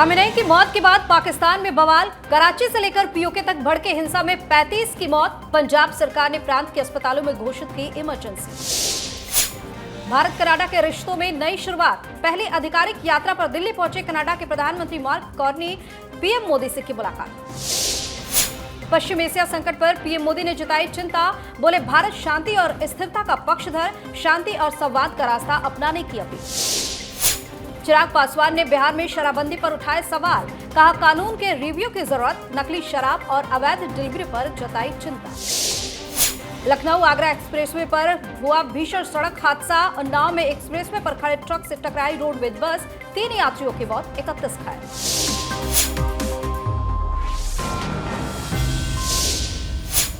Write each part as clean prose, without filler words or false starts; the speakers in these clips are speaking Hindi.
खामेनेई की मौत के बाद पाकिस्तान में बवाल। कराची से लेकर पीओके तक भड़के हिंसा में 35 की मौत। पंजाब सरकार ने प्रांत के अस्पतालों में घोषित की इमरजेंसी। भारत कनाडा के रिश्तों में नई शुरुआत। पहली आधिकारिक यात्रा पर दिल्ली पहुंचे कनाडा के प्रधानमंत्री मार्क कार्नी। पीएम मोदी से की मुलाकात। पश्चिम एशिया संकट पर पीएम मोदी ने जताई चिंता। बोले भारत शांति और स्थिरता का पक्षधर, शांति और संवाद का रास्ता अपनाने की अपील। चिराग पासवान ने बिहार में शराबबंदी पर उठाए सवाल। कहा कानून के रिव्यू की जरूरत। नकली शराब और अवैध डिलीवरी पर जताई चिंता। लखनऊ आगरा एक्सप्रेसवे पर हुआ भीषण सड़क हादसा। उन्नाव में एक्सप्रेसवे पर खड़े ट्रक से टकराई रोडवेज बस। 3 यात्रियों की मौत, 31 घायल।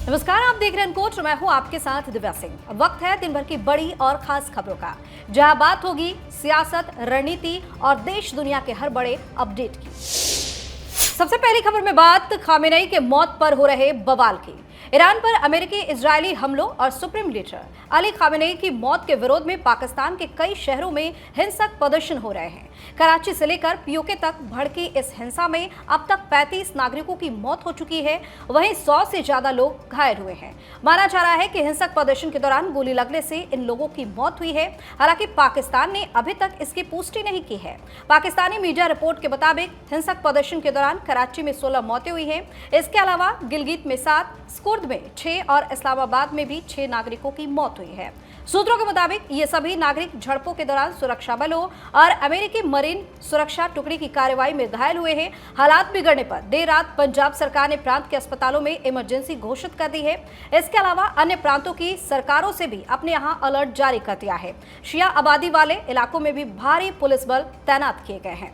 नमस्कार, आप देख रहे हैं अनकोट। मैं हूं आपके साथ दिव्या सिंह। अब वक्त है दिन भर की बड़ी और खास खबरों का, जहां बात होगी सियासत, रणनीति और देश दुनिया के हर बड़े अपडेट की। सबसे पहली खबर में बात खामेनेई के मौत पर हो रहे बवाल की। ईरान पर अमेरिकी इजरायली हमलों और सुप्रीम लीडर अली खामेनेई की मौत के विरोध में पाकिस्तान के कई शहरों में हिंसक प्रदर्शन हो रहे हैं। कराची से लेकर पीओके तक भड़की इस हिंसा में अब तक 35 नागरिकों की मौत हो चुकी है। वहीं 100 से ज्यादा लोग घायल हुए हैं। माना जा रहा है कि हिंसक प्रदर्शन के दौरान गोली लगने से इन लोगों की मौत हुई है। हालांकि पाकिस्तान ने अभी तक इसकी पुष्टि नहीं की है। पाकिस्तानी मीडिया रिपोर्ट के मुताबिक हिंसक प्रदर्शन के दौरान कराची में 16 मौतें हुई हैं। इसके अलावा गिलगित में 7, स्कुर्द में 6 और इस्लामाबाद में भी 6 नागरिकों की मौत हुई है। सूत्रों के मुताबिक ये सभी नागरिक झड़पों के दौरान सुरक्षा बलों और अमेरिकी मरीन सुरक्षा टुकड़ी की कार्रवाई में घायल हुए हैं। हालात बिगड़ने पर देर रात पंजाब सरकार ने प्रांत के अस्पतालों में इमरजेंसी घोषित कर दी है। इसके अलावा अन्य प्रांतों की सरकारों से भी अपने यहां अलर्ट जारी कर दिया है। शिया आबादी वाले इलाकों में भी भारी पुलिस बल तैनात किए गए हैं।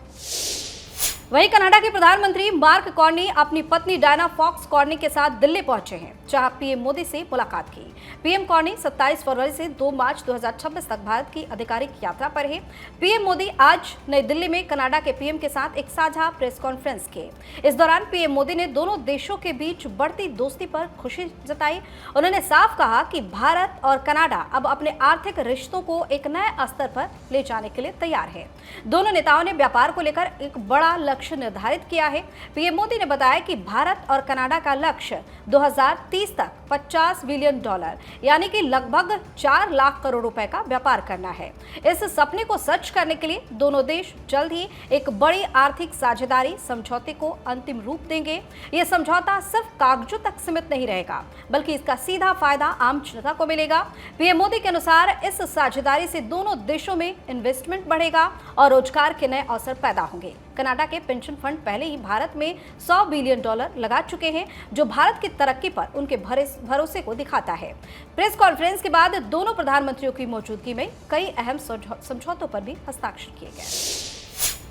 वहीं कनाडा के प्रधानमंत्री मार्क कार्नी अपनी पत्नी डायना फॉक्स कार्नी के साथ दिल्ली पहुंचे हैं, जहां पीएम मोदी से मुलाकात की। पीएम कार्नी 27 फरवरी से 2 मार्च 2026 तक भारत की आधिकारिक यात्रा पर है। पीएम मोदी आज नई दिल्ली में कनाडा के पीएम के साथ एक साझा प्रेस कॉन्फ्रेंस की। इस दौरान पीएम मोदी ने दोनों देशों के बीच बढ़ती दोस्ती पर खुशी जताई। उन्होंने साफ कहा कि भारत और कनाडा अब अपने आर्थिक रिश्तों को एक नए स्तर पर ले जाने के लिए तैयार है। दोनों नेताओं ने व्यापार को लेकर एक बड़ा लक्ष्य निर्धारित किया है। पीएम मोदी ने बताया कि भारत और कनाडा का लक्ष्य 2030 तक $50 बिलियन यानी कि लगभग 4 लाख करोड़ रुपए का व्यापार करना है। इस सपने को सच करने के लिए दोनों देश जल्द ही एक बड़ी आर्थिक साझेदारी समझौते को अंतिम रूप देंगे। यह समझौता सिर्फ कागजों तक सीमित नहीं रहेगा, बल्कि इसका सीधा फायदा आम जनता को मिलेगा। पीएम मोदी के अनुसार इस साझेदारी से दोनों देशों में इन्वेस्टमेंट बढ़ेगा और रोजगार के नए अवसर पैदा होंगे। कनाडा के पेंशन फंड पहले ही भारत में $100 बिलियन लगा चुके हैं, जो भारत की तरक्की पर उनके भरोसे को दिखाता है। प्रेस कॉन्फ्रेंस के बाद दोनों प्रधानमंत्रियों की मौजूदगी में कई अहम समझौतों पर भी हस्ताक्षर किए गए।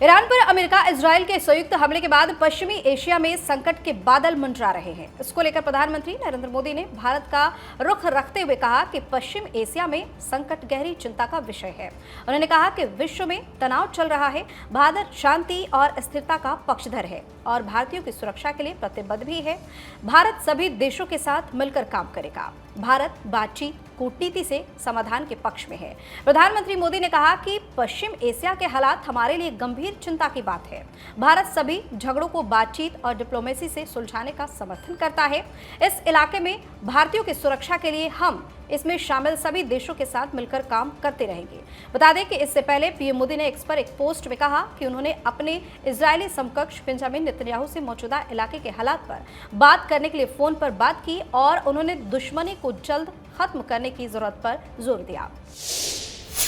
ईरान पर अमेरिका इजरायल के संयुक्त हमले के बाद पश्चिमी एशिया में संकट के बादल मंडरा रहे हैं। इसको लेकर प्रधानमंत्री नरेंद्र मोदी ने भारत का रुख रखते हुए कहा कि पश्चिम एशिया में संकट गहरी चिंता का विषय है। उन्होंने कहा कि विश्व में तनाव चल रहा है। भारत शांति और स्थिरता का पक्षधर है और भारतीयों की सुरक्षा के लिए प्रतिबद्ध भी है। भारत सभी देशों के साथ मिलकर काम करेगा। भारत बातचीत, कूटनीति से समाधान के पक्ष में है। प्रधानमंत्री मोदी ने कहा कि पश्चिम एशिया के हालात हमारे लिए गंभीर चिंता की बात है। भारत सभी झगड़ों को बातचीत और डिप्लोमेसी से सुलझाने का समर्थन करता है। इस इलाके में भारतीयों की सुरक्षा के लिए हम इसमें शामिल सभी देशों के साथ मिलकर काम करते रहेंगे। बता दें कि इससे पहले पीएम मोदी ने एक्स पर एक पोस्ट में कहा कि उन्होंने अपने इजरायली समकक्ष बेंजामिन नेतन्याहू से मौजूदा इलाके के हालात पर बात करने के लिए फोन पर बात की और उन्होंने दुश्मनी को जल्द खत्म करने की जरूरत पर जोर दिया।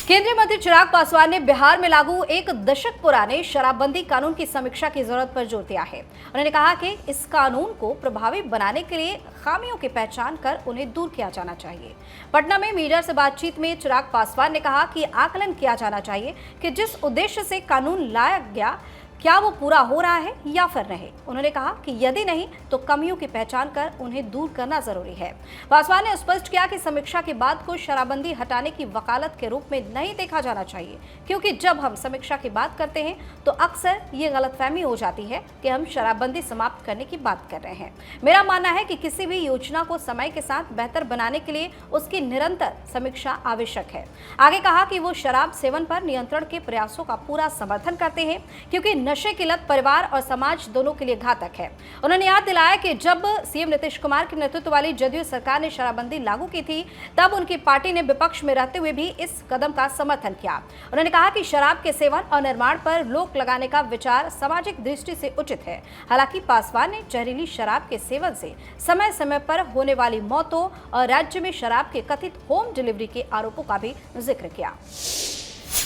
केंद्रीय मंत्री चिराग पासवान ने बिहार में लागू 1 दशक पुराने शराबबंदी कानून की समीक्षा की जरूरत पर जोर दिया है। उन्होंने कहा कि इस कानून को प्रभावी बनाने के लिए खामियों की पहचान कर उन्हें दूर किया जाना चाहिए। पटना में मीडिया से बातचीत में चिराग पासवान ने कहा कि आकलन किया जाना चाहिए कि जिस उद्देश्य से कानून लाया गया क्या वो पूरा हो रहा है या फिर नहीं। उन्होंने कहा कि यदि नहीं तो कमियों की पहचान कर उन्हें दूर करना जरूरी है। पासवान ने स्पष्ट किया कि समीक्षा के बाद को शराबबंदी हटाने की वकालत के रूप में नहीं देखा जाना चाहिए, क्योंकि जब हम समीक्षा की बात करते हैं तो अक्सर ये गलतफहमी हो जाती है कि हम शराबबंदी समाप्त करने की बात कर रहे हैं। मेरा मानना है कि किसी भी योजना को समय के साथ बेहतर बनाने के लिए उसकी निरंतर समीक्षा आवश्यक है। आगे कहा कि वो शराब सेवन पर नियंत्रण के प्रयासों का पूरा समर्थन करते हैं, क्योंकि नशे की लत परिवार और समाज दोनों के लिए घातक है। उन्होंने याद दिलाया कि जब सीएम नीतीश कुमार के नेतृत्व वाली जदयू सरकार ने शराबबंदी लागू की थी, तब उनकी पार्टी ने विपक्ष में रहते हुए भी इस कदम का समर्थन किया। उन्होंने कहा कि शराब के सेवन और निर्माण पर रोक लगाने का विचार सामाजिक दृष्टि से उचित है। हालांकि पासवान ने जहरीली शराब के सेवन से समय समय पर होने वाली मौतों और राज्य में शराब के कथित होम डिलीवरी के आरोपों का भी जिक्र किया।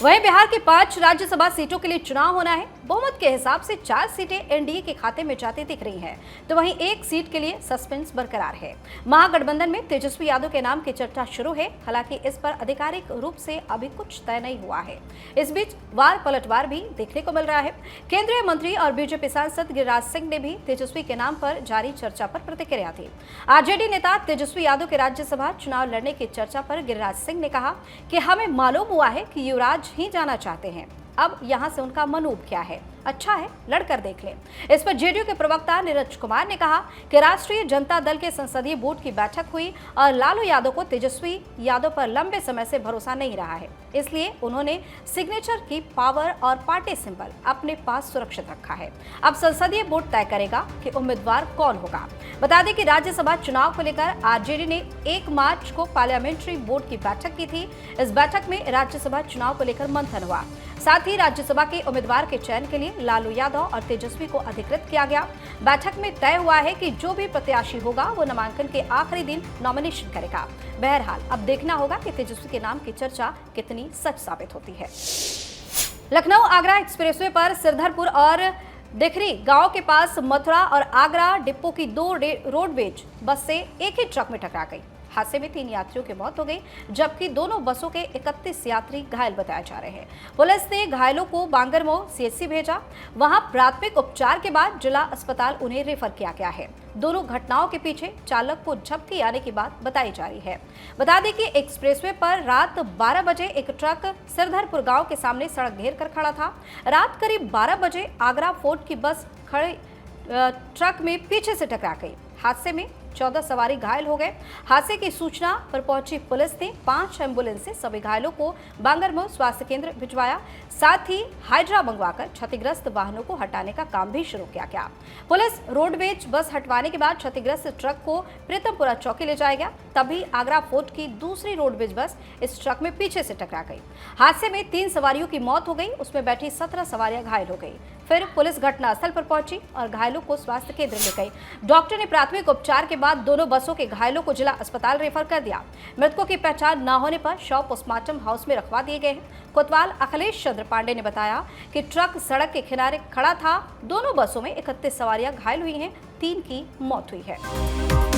वहीं बिहार की 5 राज्यसभा सीटों के लिए चुनाव होना है। बहुमत के हिसाब से 4 सीटें एनडीए के खाते में जाती दिख रही हैं, तो वहीं 1 सीट के लिए सस्पेंस बरकरार है। महागठबंधन में तेजस्वी यादव के नाम की चर्चा शुरू है, हालांकि इस पर आधिकारिक रूप से अभी कुछ तय नहीं हुआ है। इस बीच वार पलटवार भी देखने को मिल रहा है। केंद्रीय मंत्री और बीजेपी सांसद गिरिराज सिंह ने भी तेजस्वी के नाम पर जारी चर्चा पर प्रतिक्रिया दी। आरजेडी नेता तेजस्वी यादव के राज्यसभा चुनाव लड़ने की चर्चा पर गिरिराज सिंह ने कहा कि हमें मालूम हुआ है कि युवराज ही जाना चाहते हैं, अब यहां से उनका मनूब क्या है, अच्छा है लड़कर देख लें। इस पर जेडीयू के प्रवक्ता नीरज कुमार ने कहा कि राष्ट्रीय जनता दल के संसदीय बोर्ड की बैठक हुई और लालू यादव को तेजस्वी यादव पर लंबे समय से भरोसा नहीं रहा है, इसलिए उन्होंने सिग्नेचर की पावर और पार्टी सिंबल अपने पास सुरक्षित रखा है। अब संसदीय बोर्ड तय करेगा कि उम्मीदवार कौन होगा। बता दें कि राज्यसभा चुनाव को लेकर आरजेडी ने 1 मार्च को पार्लियामेंट्री बोर्ड की बैठक की थी। इस बैठक में राज्यसभा चुनाव को लेकर मंथन हुआ, साथ ही राज्यसभा के उम्मीदवार के चयन के लिए लालू यादव और तेजस्वी को अधिकृत किया गया। बैठक में तय हुआ है कि जो भी प्रत्याशी होगा वो नामांकन के आखिरी दिन नॉमिनेशन करेगा। बहरहाल अब देखना होगा कि तेजस्वी के नाम की चर्चा कितनी सच साबित होती है। लखनऊ आगरा एक्सप्रेसवे पर सिरधरपुर और दिखरी गांव के पास मथुरा और आगरा डिपो की 2 रोडवेज बस से एक ही ट्रक में टकरा गई। हादसे में 3 यात्रियों की मौत हो गई, जबकि दोनों बसों के 31 यात्री घायल बताए जा रहे हैं। पुलिस ने घायलों को बांगरमऊ सीएचसी भेजा, वहां प्राथमिक उपचार के बाद जिला अस्पताल उन्हें रेफर किया गया है। दोनों घटनाओं के पीछे चालक को झपकी आने की बात बताई जा रही है। बता दें कि एक्सप्रेसवे पर रात 12 बजे एक ट्रक सिरधरपुर गांव के सामने सड़क घेर कर खड़ा था। रात करीब 12 बजे आगरा फोर्ट की बस खड़े ट्रक में पीछे से टकरा गई। हादसे में 14 सवारी घायल हो गए। हादसे की सूचना पर पहुंची पुलिस ने 5 एम्बुलेंस से सभी घायलों को बांगरमऊ स्वास्थ्य केंद्र भिजवाया। साथ ही हाइड्रा मंगवाकर क्षतिग्रस्त वाहनों को हटाने का काम भी शुरू किया गया। पुलिस रोडवेज बस हटवाने के बाद क्षतिग्रस्त ट्रक को प्रीतमपुरा चौकी ले जाया गया। तभी आगरा फोर्ट की दूसरी रोडवेज बस इस ट्रक में पीछे से टकरा गई। हादसे में 3 सवारियों की मौत हो गई, उसमें बैठी 17 सवारियां घायल हो गई। फिर पुलिस घटनास्थल पर पहुंची और घायलों को स्वास्थ्य केंद्र ले गई। डॉक्टर ने प्राथमिक उपचार के बाद दोनों बसों के घायलों को जिला अस्पताल रेफर कर दिया। मृतकों की पहचान न होने पर शव पोस्टमार्टम हाउस में रखवा दिए गए हैं। कोतवाल अखिलेश चंद्र पांडे ने बताया कि ट्रक सड़क के किनारे खड़ा था। दोनों बसों में 31 सवारियां घायल हुई हैं, 3 की मौत हुई है।